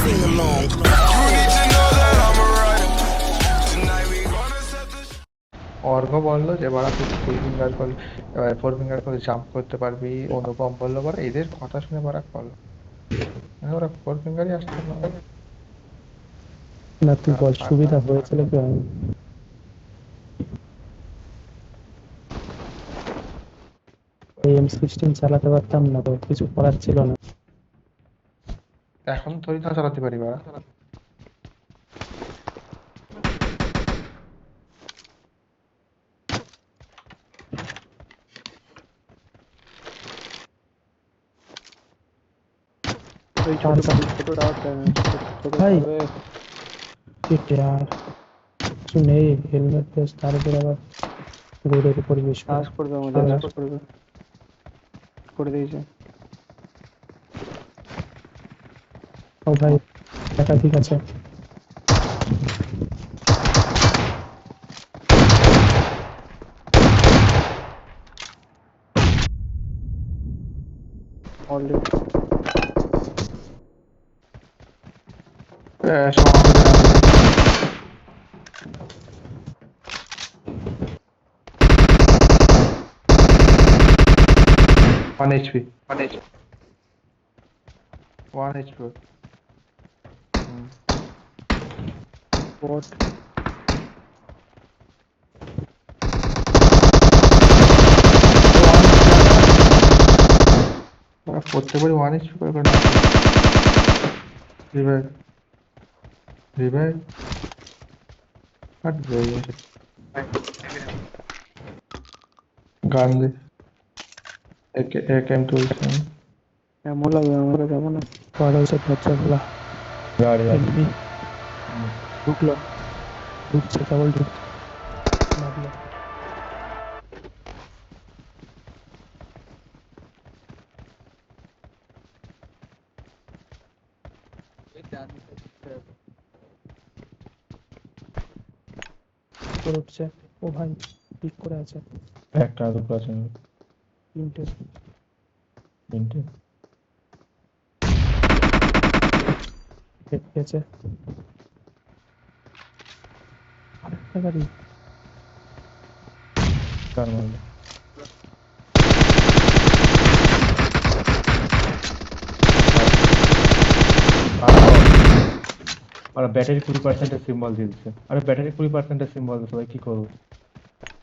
sing along. অর্ঘ বললো যে বাড়া তুই থ্রি ফিঙ্গার করলে ফোর ফিঙ্গার করে জাম্প করতে পারবি, অনুপম বললো বাড়া এদের কথা শুনে বাড়া করলো, ওরা ফোর ফিঙ্গারই আসতে না। না তুই বল সুবিধা হয়েছিল কি হয়নি? এই M16 চালাতে পারতাম না তো, কিছু করার ছিল না। এখন থরি না চালাতে পারি বাড়া। ভাই কেটে আর কিছু নেই, হেলমেট বেশ, তার উপর আবার রোডের উপর বেশ কাজ করবে, আমাদের কাজ করবে করে দিয়েছে। ও ভাই একাধিক আছে। Already One HP. One HP. One HP. বট করতে পারি ওয়ান HP করে করে রিভাইভ রিভাইভ আর গান দে একেম তুলছে এমন লাগবে, আমরা যাবো না। পড়া হয়েছে খরচাগুলা গাড়ি এমনি ঢুকলো, ঢুকছে কেবল ঢুকছে নামলো। উপরে উঠছে। ও ভাই ঠিক করে আছে। একটা দুটো আছে তিনটে তিনটে গেছে। আরেকটা গাড়ি কার মারলো আর ব্যাটারি 20% সিম্বল দিয়েছে। আরে ব্যাটারি 20% সিম্বল দিয়েছে ভাই, কি করবো?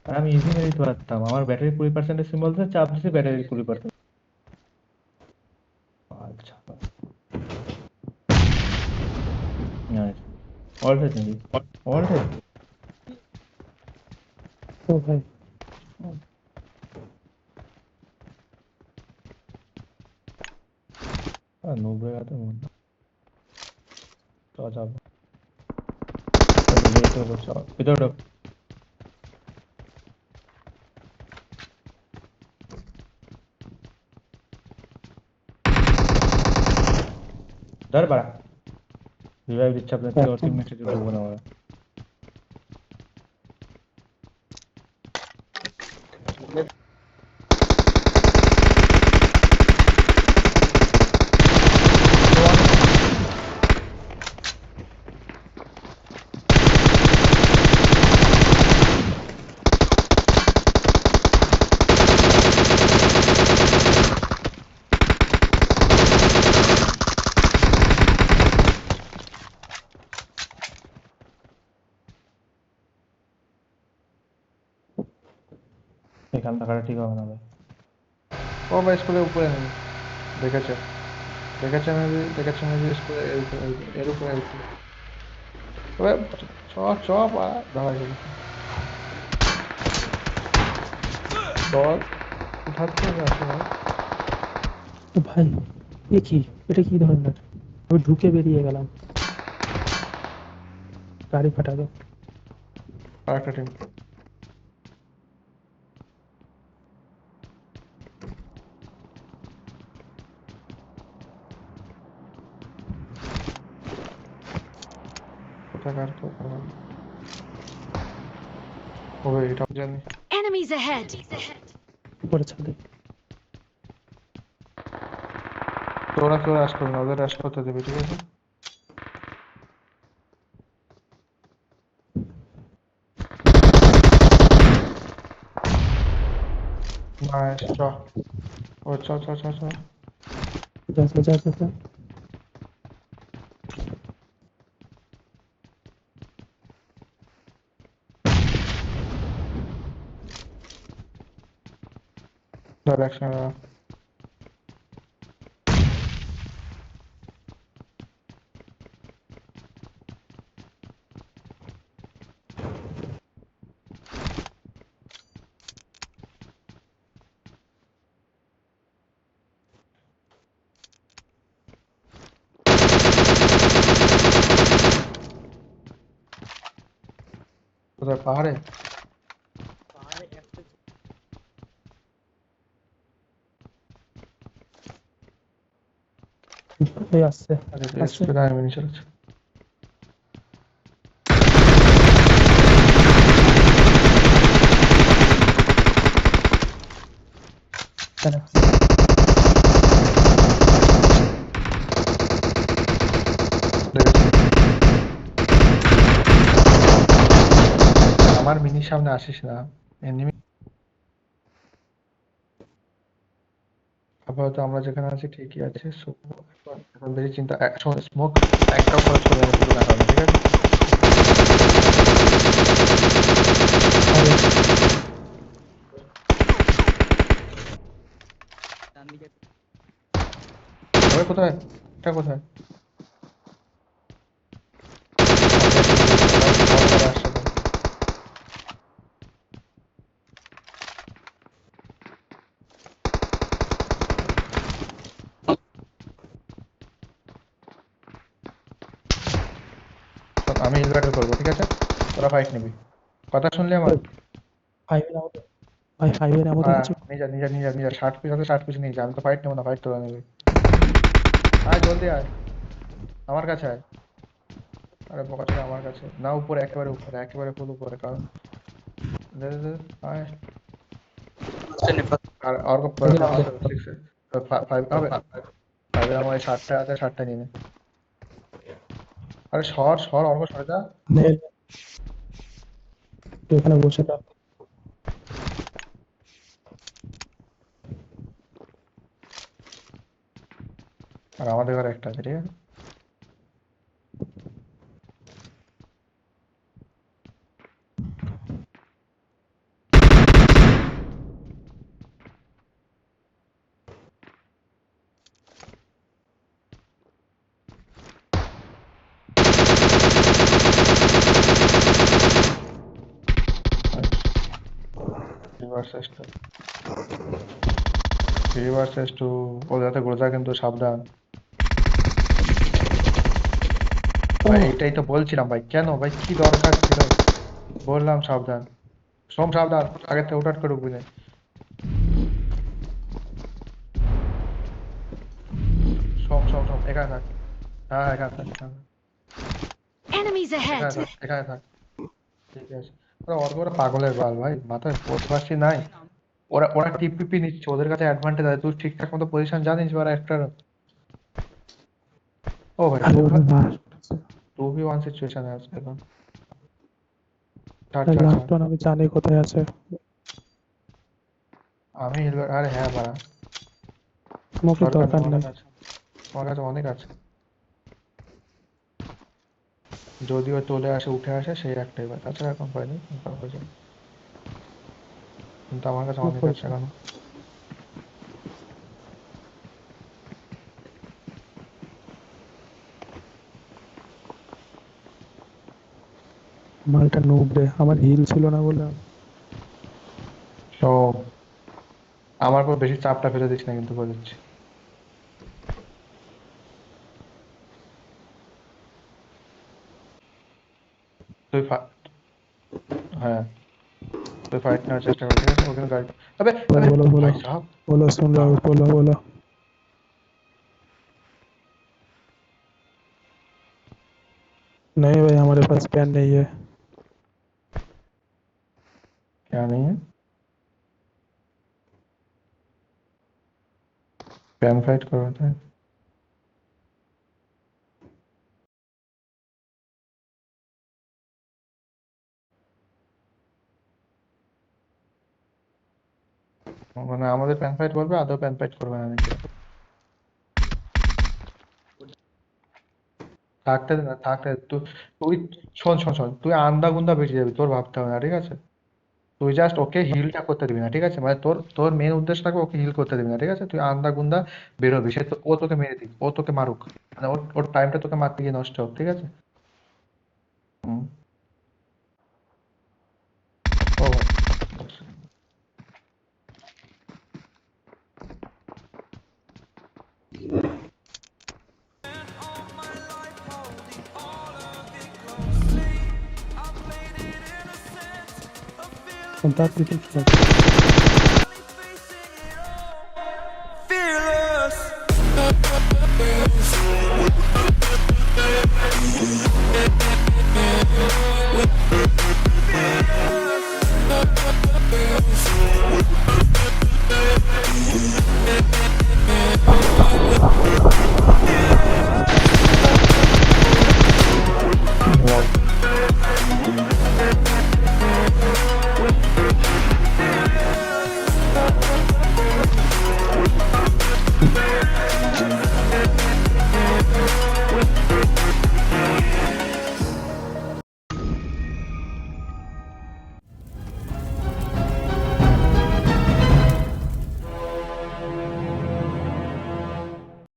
আর আমি ইজি মেরে দিতে পারতাম, আমার ব্যাটারি 20% সিম্বল দিয়েছে, চাপ দিয়েছে ব্যাটারি 20%। আচ্ছা নাইস। অল হেড নাকি? All head? ও ভাই আর 90 হাতে মন তো যাবো ভিতরে ঢোক। ধর বাড়া রিভাইভ দিচ্ছে আপনার, 3 মিনিটে ঢুকবো না আমরা। এখান থাকাটা ঠিক হবে না ভাই। ও ভাই স্কুলের উপরে নেই, দেখেছে দেখেছে আমি দেখেছে আমি স্কুলে এর উপরে তবে চ পাড়া দাঁড়াই চল উঠাচ্ছে আসে ভাই। ও ভাই এ কি, এটা কি ধরনের? আমি ঢুকে বেরিয়ে গেলাম, গাড়ি ফাটালো। আরেকটা টিম কোথাকার কোথাকার ওই এটা জানি। Enemies ahead! উপরে ছাদে তোরা কেউ রাশ করবে না, ওদের রাশ করতে দেবে, ঠিক আছে? नाइस च ओ च च च च যা যা যা যা যা। डायरेक्शन उधर पहाड़ है এই আসছে अरे तो इस আসছে। पे ना नहीं चल কেন? আমার মিনির সামনে আসিস না এনিমি আপাতত আমরা যেখানে আছি ঠিকই আছে এখন বেশি চিন্তা স্মোক একটাও খরচ করে আমি দুটো দেখাবো ঠিক আছে তবে কোথায় এটা কোথায় আমার আসছে তো। শোন, আমি হিল ব্যাটল করবো ঠিক আছে তোরা ফাইট নিবি কথা শুনলি আমার ফাইভের আমাদের ভাই ফাইভের আমাদের হ্যাঁ কাছে নিজে 60 পিস আছে 60 পিস নিয়ে যা আমি তো ফাইট নেবো না ফাইট তোরা নেবে আয় জলদি আয় আমার কাছে আয় আরে বোকাচোদা আমার কাছে না উপরে একেবারে ফুল উপরে কারণ দে দে দে আয় আর ফাইভের আমাদের সিক্স ফাইভ হবে ফাইভের আমার 60টা আছে 60টা নিয়ে নে আরে সর অর্ক সরে যা নেল তুই এখানে বসে থাক। আর আমাদের ঘরে একটা আছে ঠিক আছে থ্রি ভার্সেস টু ওদের হাতে গোজা কিন্তু সাবধান ভাই এইটাই তো বলছিলাম ভাই কেন ভাই কি দরকার ছিল বললাম সাবধান সোম সাবধান আগে থেকে হুটহাট করে ঢুকবি না সোম এখানে থাক হ্যাঁ এখানে থাক Enemies ahead! এখানে থাক ঠিক আছে ওরা পাগলের বাল ভাই মাথায় বসবাসই নাই ওরা টিপিপি নিচ্ছে ওদের কাছে অ্যাডভান্টেজ আছে তুই ঠিকঠাক মতো পজিশন জানিস ওরা একটা ও ভাই আরে ওরা লাস্ট 2v1 সিচুয়েশনে আছে এখন ছাড় লাস্ট ওয়ান আমি জানি কোথায় আছে। আমি আরে হ্যাঁ বাড়া স্মোকের দরকার নেই দরকার নাই। আমার কাছে অনেক আছে যদিও চলে আসে উঠে আসে সেই একটাই বার তাছাড়া এখন পাইনি কিন্তু আমার কাছে স্মোক অনেক আছে করেছে এখন মালটা নুব রে, আমার হিল ছিল না বলে। তো আমার উপর বেশি চাপটা ফেলে দিস না কিন্তু বলে দিচ্ছি তুই হ্যাঁ তুই ফাইট নেওয়ার চেষ্টা কর ঠিক আছে ওখানে গাড়ি আবে बोलो আবে बोलो बोलो ভাই সাহেব बोलो, सुन रहा हूँ, बोलो बोलो। नहीं भाई हमारे पास पेन नहीं है। क्या नहीं है पैन फाइट करवाता है মানে আমাদের প্যান ফাইট বলবে, আদৌ প্যান ফাইট করবে না নাকি? থাকতে দে না, থাকতে দে। তুই শোন শোন শোন, তুই আন্দা গুন্দা বেঁচে যাবি, তোর ভাবতে হবে না, ঠিক আছে? তুই জাস্ট ওকে হিলটা করতে দিবি না, ঠিক আছে? মানে তোর তোর মেন উদ্দেশ্য থাকবে ওকে হিল করতে দিবি না, ঠিক আছে? তুই আন্দা গুন্দা বেরোবি, ও তোকে মেরে দিক, ও তোকে মারুক, মানে ওর ওর টাইমটা তোকে মারতে গিয়ে নষ্ট হোক, ঠিক আছে? হুম। ও ভাই, Contact with each other.